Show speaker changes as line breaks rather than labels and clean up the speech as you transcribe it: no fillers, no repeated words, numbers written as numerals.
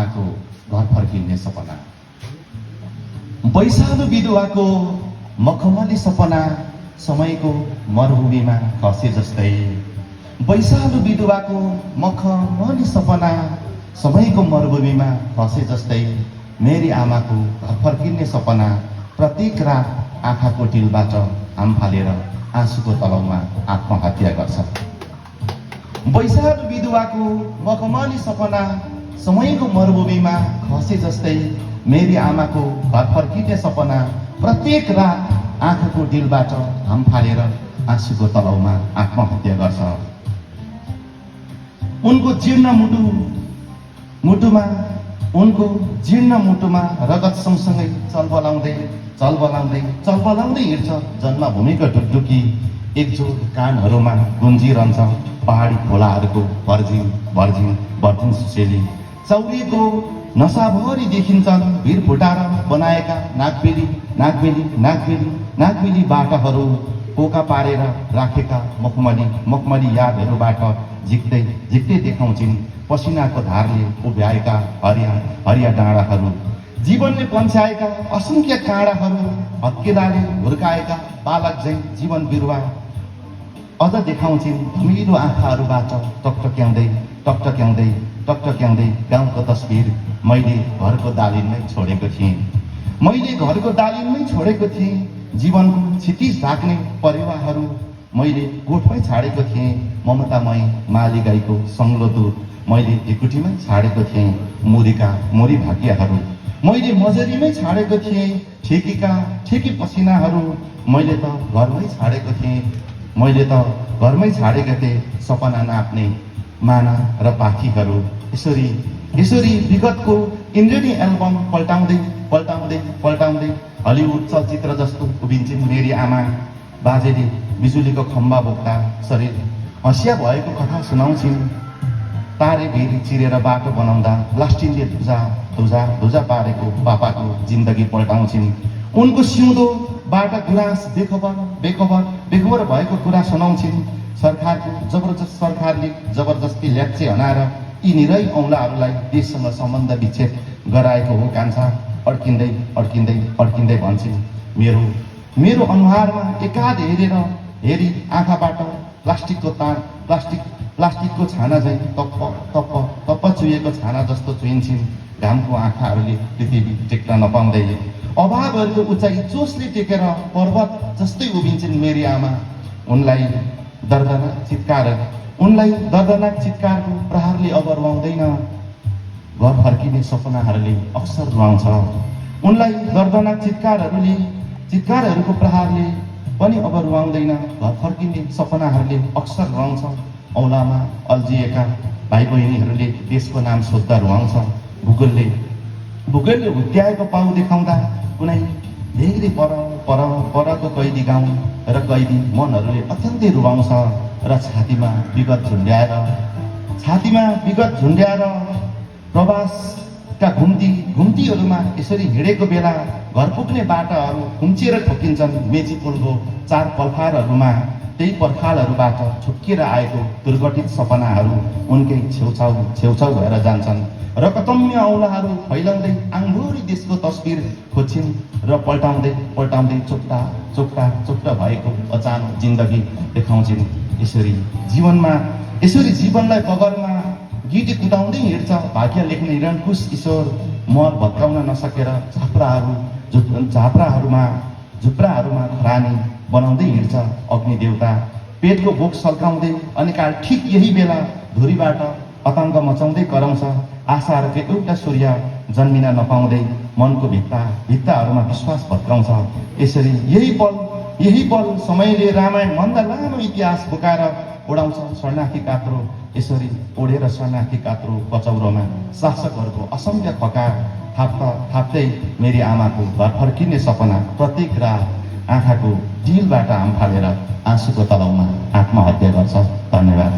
आमाको घर फर्किने सपना। वैशालु बिरुवाको मखमली सपना समयको मरुभूमिमा खसे जस्तै। वैशालु बिरुवाको मखमली सपना समयको मरुभूमिमा खसे जस्तै। मेरी आमाको घर फर्किने सपना प्रत्येक रात आँखाको टिलबाट घाम फालेर आँसुको तलाउमा आत्महत्या गर्छ। वैशालु बिरुवाको मखमली सपना समयको मरुभूमिमा खसे जस्तै। मेरी आमाको घर फर्किने सपना प्रत्येक रात आँखाको टिलबाट घाम फालेर आँसुको तलाउमा आत्महत्या गर्छ। उनको जीर्ण मुटुमा रगत सँगसँगै चलबलाउँदै हिँड्छ जन्मभूमिको ढुकढुकी। एकजोड कानहरूमा गुन्जिरहन्छ पहाडी खोलाहरूको भर्जिन सुसेली। चौरीको नसाभरि देखिन्छन् भिर फुटाएर बनाएका नागबेली बाटाहरू। पोका पारेर राखेका मखमली यादहरूबाट झिक्दै देखाउँछिन् पसिनाको धारले उभ्याएका हरिया डाँडाहरू। जीवनले पन्छाएका असंख्य काँडाहरू, हत्केलाले हुर्काएका बालक झैं जीवन बिरुवा अझ देखाउँछिन् धमिलो आँखाहरूबाट टकटक्याउँदै गाउँको तस्बिर मैले घरको दालिनमै छोडेको थिएँ। जीवनको क्षितिज ढाक्ने परेवाहरू मैले गोठमै छाडेको थिएँ। ममतामय माली गाईको सङ्लो दुध मैले ढिकुटीमै छाडेको थिएँ। मुरी भाग्यहरू मैले मजरीमै छाडेको थिएँ। ठेकी पसिनाहरू मैले त घरमै छाडेको थिएँ। सपना नाप्ने माना र पाखीहरू यसरी विगतको इन्द्रेणी एल्बम पल्टाउँदै हलिउड चलचित्र जस्तो उभिन्छन् मेरी आमा। बाजेले बिजुलीको खम्बा बोक्दा शरीर हँसिया भएको कथा सुनाउँछिन्। तारे भेरी चिरेर बाटो बनाउँदा लास्टिनले धुजा पारेको पापाको जिन्दगी पल्टाउँछिन्। उनको सिउँदोबाट गुराँस बेखबर भएको कुरा सुनाउँछिन्। सरकारले जबरजस्ती ल्याप्चे हनाएर यी निरै औँलाहरूलाई देशसँग सम्बन्ध विच्छेद गराएको हो कान्छा। अड्किँदै भन्छन् मेरो अनुहारमा एकाध हेरी आँखाबाट प्लास्टिकको छाना झैं तप्प चुहिएको छाना जस्तो चुहिन्छन्। घामको आँखाहरूले पृथ्वी टेक्न नपाउँदै अभावहरूको उचाइ जोसले टेकेर पर्वत जस्तै उभिन्छन् मेरी आमा। उनलाई दर्दनाक चित्कारको प्रहारले अब रुवाउँदैन। घर फर्किने सपनाहरूले अक्सर रुवाउँछ। उनलाई दर्दनाक चित्कारहरूको प्रहारले पनि अब रुवाउँदैन। घर फर्किने सपनाहरूले अक्सर रुवाउँछ। औलामा अल्झिएका भाइ बहिनीहरूले देशको नाम सोध्दा रुवाउँछ। भूगोलले हुत्याएको पाउ देखाउँदा कुनै धेरै परको कैदी गाउँ र कैदी मनहरूले अत्यन्तै रुवाउँछ। र छातीमा विगत झुन्ड्याएर प्रवासका घुम्तीहरूमा यसरी हिँडेको बेला घर पुग्ने बाटाहरू खुम्चिएर ठोकिन्छन् मेची पुलको 4 पर्खालहरूमा। त्यही पर्खालहरूबाट छुट्किएर आएको दुर्घटित सपनाहरू उनकै छेउछाउ भएर जान्छन्। र कतम्य औँलाहरू फैलाउँदै आङभरि देशको तस्बिर खोज्छिन् र पल्टाउँदै चोक्टा भएको अचानो जिन्दगी देखाउँछिन्। यसरी जीवनलाई बगरमा गिटी कुटाउँदै हिँड्छ भाग्य लेख्ने हिरणकुश ईश्वर। मर भत्काउन नसकेर झुप्राहरूमा खरानी बनाउँदै हिँड्छ अग्नि देवता। पेटको भोक सल्काउँदै अनिकाल ठिक यही बेला धुरीबाट आतङ्क मचाउँदै कराउँछ। आशाहरूको एउटा सूर्य जन्मिन नपाउँदै मनको भित्ताहरूमा विश्वास भत्काउँछ। यसरी यही पल समयले रामायण भन्दा लामो इतिहास बोकाएर उडाउँछ शरणार्थी कात्रो। यसरी ओढेर शरणार्थी कात्रो कचौरोमा शासकहरूको असंख्य खकार थाप्दै मेरी आमाको घर फर्किने सपना प्रत्येक रात आँखाको डिलबाट घाम फालेर आँसुको तलाउमा आत्महत्या गर्छ। धन्यवाद।